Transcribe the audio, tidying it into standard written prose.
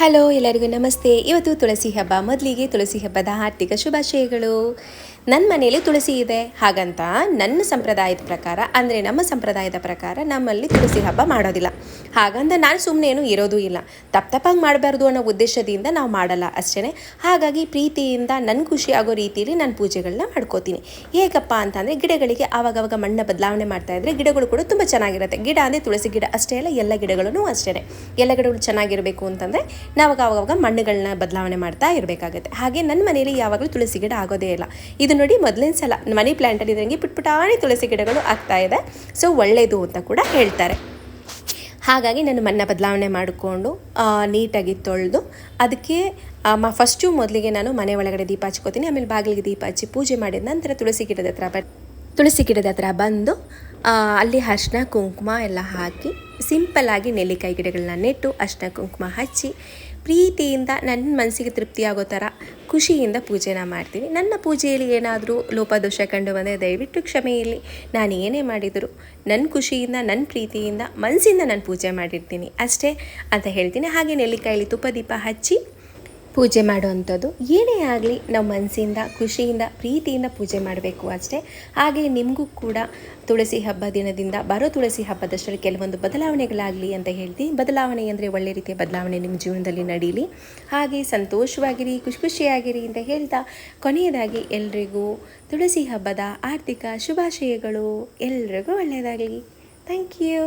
Hello ಎಲ್ಲರಿಗೂ ನಮಸ್ತೆ. ಇವತ್ತು ತುಳಸಿ ಹಬ್ಬ. ಮೊದಲಿಗೆ ತುಳಸಿ ಹಬ್ಬದ ಆರ್ಥಿಕ ಶುಭಾಶಯಗಳು. ನನ್ನ ಮನೆಯಲ್ಲಿ ತುಳಸಿ ಇದೆ, ಹಾಗಂತ ನನ್ನ ಸಂಪ್ರದಾಯದ ಪ್ರಕಾರ ಅಂದರೆ ನಮ್ಮ ಸಂಪ್ರದಾಯದ ಪ್ರಕಾರ ನಮ್ಮಲ್ಲಿ ತುಳಸಿ ಹಬ್ಬ ಮಾಡೋದಿಲ್ಲ. ಹಾಗಂತ ನಾನು ಸುಮ್ಮನೆ ಏನೂ ಇರೋದು ಇಲ್ಲ. ತಪ್ಪಾಗಿ ಮಾಡಬಾರ್ದು ಅನ್ನೋ ಉದ್ದೇಶದಿಂದ ನಾವು ಮಾಡಲ್ಲ ಅಷ್ಟೇ. ಹಾಗಾಗಿ ಪ್ರೀತಿಯಿಂದ ನನ್ನ ಖುಷಿ ಆಗೋ ರೀತಿಯಲ್ಲಿ ನಾನು ಪೂಜೆಗಳನ್ನ ಮಾಡ್ಕೋತೀನಿ. ಹೇಗಪ್ಪ ಅಂತಂದರೆ ಗಿಡಗಳಿಗೆ ಆವಾಗವಾಗ ಮಣ್ಣು ಬದಲಾವಣೆ ಮಾಡ್ತಾಯಿದ್ರೆ ಗಿಡಗಳು ಕೂಡ ತುಂಬ ಚೆನ್ನಾಗಿರುತ್ತೆ. ಗಿಡ ಅಂದರೆ ತುಳಸಿ ಗಿಡ ಅಷ್ಟೇ ಅಲ್ಲ, ಎಲ್ಲ ಗಿಡಗಳೂ ಅಷ್ಟೇ. ಎಲ್ಲ ಗಿಡಗಳು ಚೆನ್ನಾಗಿರಬೇಕು ಅಂತಂದರೆ ನಾವು ಆವಾಗ ಮಣ್ಣುಗಳನ್ನ ಬದಲಾವಣೆ ಮಾಡ್ತಾ ಇರಬೇಕಾಗುತ್ತೆ. ಹಾಗೆ ನನ್ನ ಮನೆಯಲ್ಲಿ ಯಾವಾಗಲೂ ತುಳಸಿ ಗಿಡ ಆಗೋದೇ ಇಲ್ಲ. ಇದು ನೋಡಿ ಮೊದಲಿನ ಸಲ ಮನಿ ಪ್ಲ್ಯಾಂಟಲ್ಲಿ ಇದ್ದಂಗೆ ಪುಟ್ಪುಟಾಣಿ ತುಳಸಿ ಗಿಡಗಳು ಆಗ್ತಾ ಇದೆ. ಸೊ ಒಳ್ಳೆಯದು ಅಂತ ಕೂಡ ಹೇಳ್ತಾರೆ. ಹಾಗಾಗಿ ನಾನು ಮಣ್ಣು ಬದಲಾವಣೆ ಮಾಡಿಕೊಂಡು ನೀಟಾಗಿ ತೊಳೆದು ಅದಕ್ಕೆ ಫಸ್ಟು ಮೊದಲಿಗೆ ನಾನು ಮನೆ ಒಳಗಡೆ ದೀಪ ಹಚ್ಕೋತೀನಿ. ಆಮೇಲೆ ಬಾಗಿಲಿಗೆ ದೀಪ ಹಚ್ಚಿ ಪೂಜೆ ಮಾಡಿದ ನಂತರ ತುಳಸಿ ಗಿಡದ ಹತ್ರ ಬಂದು ಅಲ್ಲಿ ಅರಿಶಿನ ಕುಂಕುಮ ಎಲ್ಲ ಹಾಕಿ ಸಿಂಪಲ್ಲಾಗಿ ನೆಲ್ಲಿಕಾಯಿ ಗಿಡಗಳನ್ನ ನೆಟ್ಟು ಅರಿಶಿನ ಕುಂಕುಮ ಹಚ್ಚಿ ಪ್ರೀತಿಯಿಂದ ನನ್ನ ಮನಸ್ಸಿಗೆ ತೃಪ್ತಿಯಾಗೋ ಥರ ಖುಷಿಯಿಂದ ಪೂಜೆನ ಮಾಡ್ತೀನಿ. ನನ್ನ ಪೂಜೆಯಲ್ಲಿ ಏನಾದರೂ ಲೋಪದೋಷ ಕಂಡು ಬಂದರೆ ದಯವಿಟ್ಟು ಕ್ಷಮೆ ಇರಲಿ. ನಾನು ಏನೇ ಮಾಡಿದರೂ ನನ್ನ ಖುಷಿಯಿಂದ ನನ್ನ ಪ್ರೀತಿಯಿಂದ ಮನಸ್ಸಿಂದ ನಾನು ಪೂಜೆ ಮಾಡಿರ್ತೀನಿ ಅಷ್ಟೇ ಅಂತ ಹೇಳ್ತೀನಿ. ಹಾಗೆ ನೆಲ್ಲಿಕಾಯಲ್ಲಿ ತುಪ್ಪ ದೀಪ ಹಚ್ಚಿ ಪೂಜೆ ಮಾಡುವಂಥದ್ದು ಏನೇ ಆಗಲಿ ನಾವು ಮನಸ್ಸಿಂದ ಖುಷಿಯಿಂದ ಪ್ರೀತಿಯಿಂದ ಪೂಜೆ ಮಾಡಬೇಕು ಅಷ್ಟೇ. ಹಾಗೆ ನಿಮಗೂ ಕೂಡ ತುಳಸಿ ಹಬ್ಬ ದಿನದಿಂದ ಬರೋ ತುಳಸಿ ಹಬ್ಬದಷ್ಟರಲ್ಲಿ ಕೆಲವೊಂದು ಬದಲಾವಣೆಗಳಾಗಲಿ ಅಂತ ಹೇಳ್ತೀನಿ. ಬದಲಾವಣೆ ಅಂದರೆ ಒಳ್ಳೆ ರೀತಿಯ ಬದಲಾವಣೆ ನಿಮ್ಮ ಜೀವನದಲ್ಲಿ ನಡೀಲಿ, ಹಾಗೆ ಸಂತೋಷವಾಗಿರಿ, ಖುಷಿಯಾಗಿರಿ ಅಂತ ಹೇಳ್ತಾ ಕೊನೆಯದಾಗಿ ಎಲ್ರಿಗೂ ತುಳಸಿ ಹಬ್ಬದ ಆರ್ಥಿಕ ಶುಭಾಶಯಗಳು. ಎಲ್ರಿಗೂ ಒಳ್ಳೆಯದಾಗಲಿ. Thank you.